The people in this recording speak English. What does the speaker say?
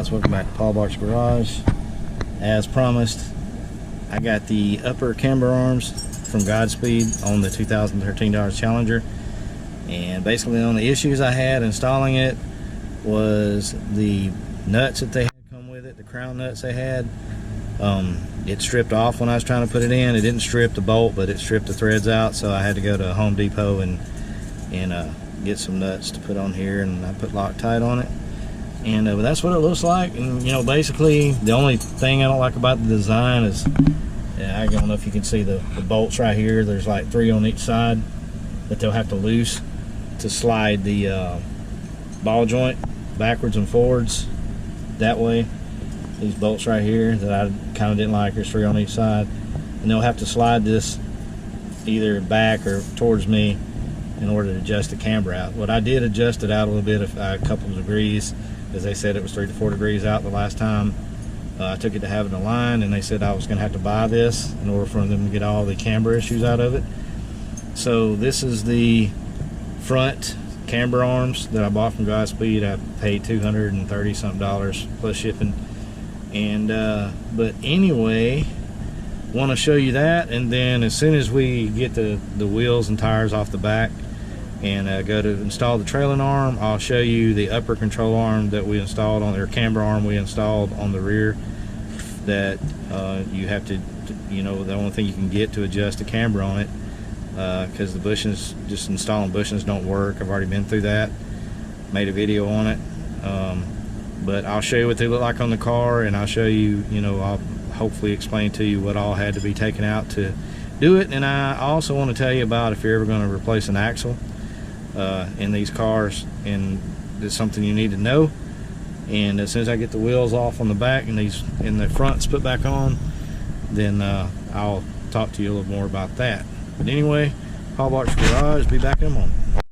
guys, welcome back to Paul Bart's Garage. As promised, I got the upper camber arms from Godspeed on the 2013 Dodge Challenger, and basically on the issues I had installing it was the nuts that they had come with it, the crown nuts they had. It stripped off when I was trying to put it in. It didn't strip the bolt, but it stripped the threads out, so I had to go to Home Depot and get some nuts to put on here, and I put Loctite on it. And but that's what it looks like. And you know, basically the only thing I don't like about the design is, I don't know if you can see the bolts right here. There's like 3 on each side that they'll have to loose to slide the ball joint backwards and forwards that way. These bolts right here that I kind of didn't like, there's 3 on each side, and they'll have to slide this either back or towards me in order to adjust the camber out. What I did adjust it out a little bit, a couple of degrees, because they said it was 3 to 4 degrees out the last time I took it to have it aligned, and they said I was going to have to buy this in order for them to get all the camber issues out of it. So this is the front camber arms that I bought from Godspeed. I paid $230 something plus shipping. And but anyway, want to show you that, and then as soon as we get the wheels and tires off the back and go to install the trailing arm, I'll show you the upper control arm that we installed on, or camber arm we installed on the rear, that you have to, you know, the only thing you can get to adjust the camber on it, because the bushings, just installing bushings don't work. I've already been through that, made a video on it. But I'll show you what they look like on the car, and I'll show you, you know, I'll hopefully explain to you what all had to be taken out to do it. And I also want to tell you about if you're ever going to replace an axle in these cars, and it's something you need to know. And as soon as I get the wheels off on the back and the fronts put back on, then I'll talk to you a little more about that. But anyway, Paul Bart's Garage, be back in a moment.